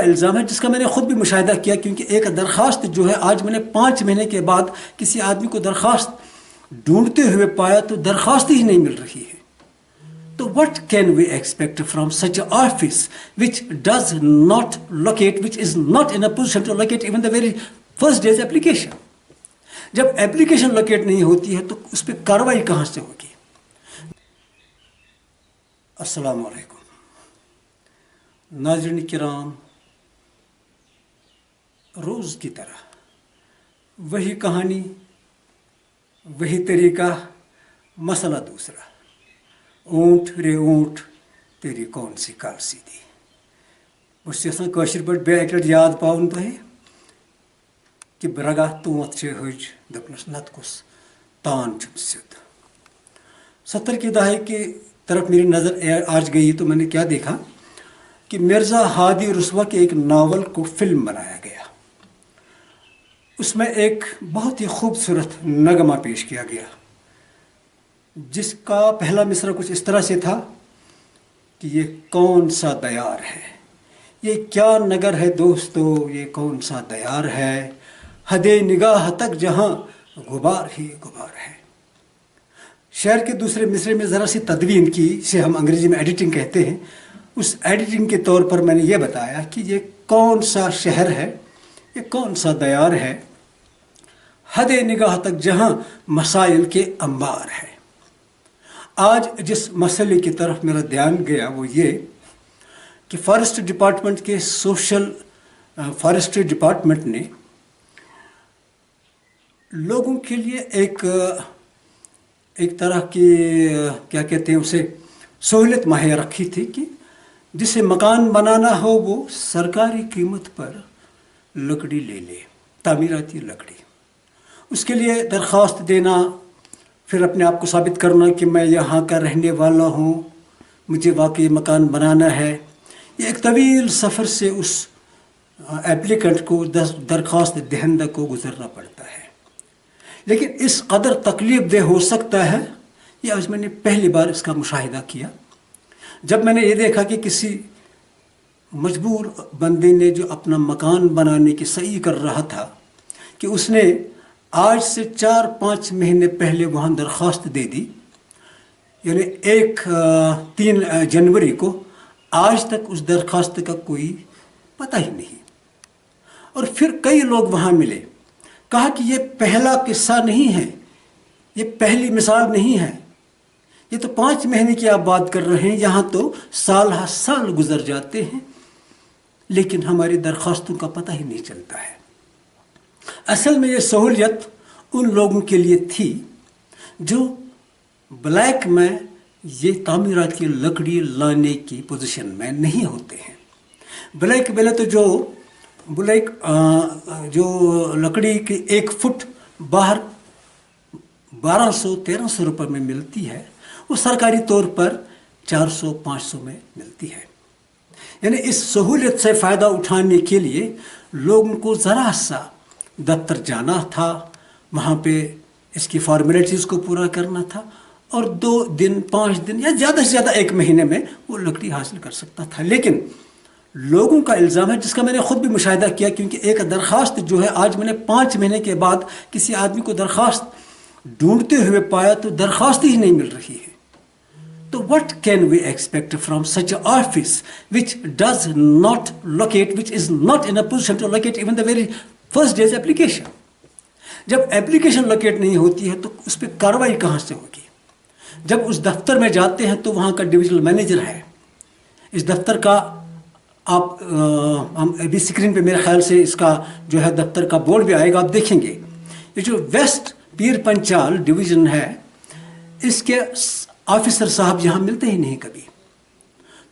الزام ہے جس کا میں نے خود بھی مشاہدہ کیا، کیونکہ ایک درخواست جو ہے آج میں نے 5 مہینے کے بعد کسی آدمی کو درخواست ڈھونڈتے ہوئے پایا تو درخواست ہی نہیں مل رہی ہے. تو what can we expect from such an office which does not locate, which is not in a position to locate even the very first day's application. جب اپلیکیشن لوکیٹ نہیں ہوتی ہے تو اس پہ کارروائی کہاں سے ہوگی؟ السلام علیکم ناظرین کرام، روز کی طرح وہی کہانی، وہی طریقہ، مسئلہ دوسرا. اونٹ رے اونٹ تیری کون سی کال سیدھی. بہٕ چھُس یژھان کٲشِر پٲٹھۍ بیٚیہِ اَکہِ لَٹہِ یاد پاوُن تۄہہِ کہ برگاہ تونٛت چھے ہج دوٚپنَس نَتہٕ کُس تان چھُم سیوٚد. 70 کی دہائی کی طرف میری نظر آج گئی تو میں نے کیا دیکھا کہ مرزا ہادی رسوا کے ایک ناول کو فلم بنایا گیا. اس میں ایک بہت ہی خوبصورت نغمہ پیش کیا گیا جس کا پہلا مصرع کچھ اس طرح سے تھا کہ یہ کون سا دیار ہے، یہ کیا نگر ہے دوستو، یہ کون سا دیار ہے، حد نگاہ تک جہاں غبار ہی غبار ہے. شعر کے دوسرے مصرے میں ذرا سی تدوین کی، اسے ہم انگریزی میں ایڈیٹنگ کہتے ہیں. اس ایڈیٹنگ کے طور پر میں نے یہ بتایا کہ یہ کون سا شہر ہے، یہ کون سا دیار ہے، حد نگاہ تک جہاں مسائل کے انبار ہے. آج جس مسئلے کی طرف میرا دھیان گیا وہ یہ کہ فارسٹ ڈپارٹمنٹ کے فارسٹری ڈپارٹمنٹ نے لوگوں کے لیے ایک طرح کی کیا کہتے ہیں اسے سہولت مہیا رکھی تھی کہ جسے مکان بنانا ہو وہ سرکاری قیمت پر لکڑی لے لے، تعمیراتی لکڑی. اس کے لیے درخواست دینا، پھر اپنے آپ کو ثابت کرنا کہ میں یہاں کا رہنے والا ہوں، مجھے واقعی مکان بنانا ہے. یہ ایک طویل سفر سے اس ایپلیکنٹ کو، درخواست دہندہ کو گزرنا پڑتا ہے. لیکن اس قدر تکلیف دہ ہو سکتا ہے، یہ آج میں نے پہلی بار اس کا مشاہدہ کیا جب میں نے یہ دیکھا کہ کسی مجبور بندے نے جو اپنا مکان بنانے کی سعی کر رہا تھا کہ اس نے آج سے 4-5 مہینے پہلے وہاں درخواست دے دی، یعنی 3 جنوری کو، آج تک اس درخواست کا کوئی پتہ ہی نہیں. اور پھر کئی لوگ وہاں ملے، کہا کہ یہ پہلا قصہ نہیں ہے، یہ پہلی مثال نہیں ہے، یہ تو 5 مہینے کی آپ بات کر رہے ہیں، یہاں تو سال ہر سال گزر جاتے ہیں لیکن ہماری درخواستوں کا پتہ ہی نہیں چلتا ہے. اصل میں یہ سہولیت ان لوگوں کے لیے تھی جو بلیک میں یہ تعمیراتی لکڑی لانے کی پوزیشن میں نہیں ہوتے ہیں. بلیک بولے تو جو لکڑی کی 1 فٹ باہر 1200-1300 روپے میں ملتی ہے، وہ سرکاری طور پر 400-500 میں ملتی ہے. یعنی اس سہولت سے فائدہ اٹھانے کے لیے لوگوں کو ذرا سا دفتر جانا تھا، وہاں پہ اس کی فارمیلٹیز کو پورا کرنا تھا، اور 2 دن 5 دن یا زیادہ سے زیادہ 1 مہینے میں وہ لکڑی حاصل کر سکتا تھا. لیکن لوگوں کا الزام ہے جس کا میں نے خود بھی مشاہدہ کیا، کیونکہ ایک درخواست جو ہے آج میں نے 5 مہینے کے بعد کسی آدمی کو درخواست ڈھونڈتے ہوئے پایا تو درخواست ہی نہیں مل رہی ہے. تو what can we expect from such an office which does not locate, which is not in a position to locate even the very first day's application. جب اپلیکیشن لوکیٹ نہیں ہوتی ہے تو اس پہ کارروائی کہاں سے ہوگی؟ جب اس دفتر میں جاتے ہیں تو وہاں کا ڈویژنل مینیجر ہے. اس دفتر کا آپ ہم ابھی اسکرین پہ میرے خیال سے اس کا جو ہے دفتر کا بورڈ بھی آئے گا، آپ دیکھیں گے. یہ جو ویسٹ پیر پنچال ڈویژن ہے، اس کے آفیسر صاحب یہاں ملتے ہی نہیں کبھی.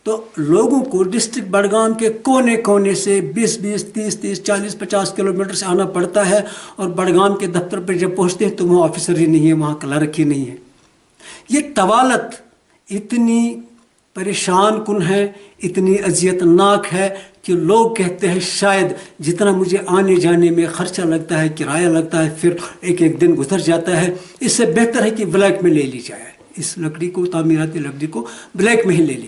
تو لوگوں کو ڈسٹرکٹ بڈگام کے کونے کونے سے 20-20, 30-30, 40-50 کلومیٹر سے آنا پڑتا ہے، اور بڈگام کے دفتر پر جب پہنچتے ہیں تو وہاں آفیسر ہی نہیں ہے، وہاں کلرک ہی نہیں ہے. یہ طوالت اتنی پریشان کن ہے، اتنی اذیت ناک ہے کہ لوگ کہتے ہیں شاید جتنا مجھے آنے جانے میں خرچہ لگتا ہے، کرایہ لگتا ہے، پھر ایک دن گزر جاتا ہے، اس سے بہتر ہے کہ بلیک میں لے لی جائے. اس لکڑی کو، تعمیراتی لکڑی کو بلیک میں ہی لے لی.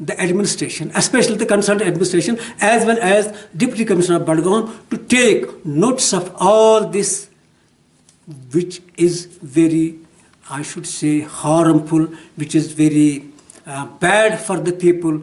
the administration, especially the concerned administration, as well as Deputy Commissioner of Budgam, to take notice of all this, which is very, I should say, harmful, which is very bad for the people,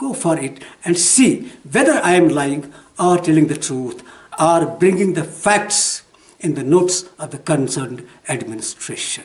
go for it and see whether I am lying or telling the truth or bringing the facts in the notes of the concerned administration.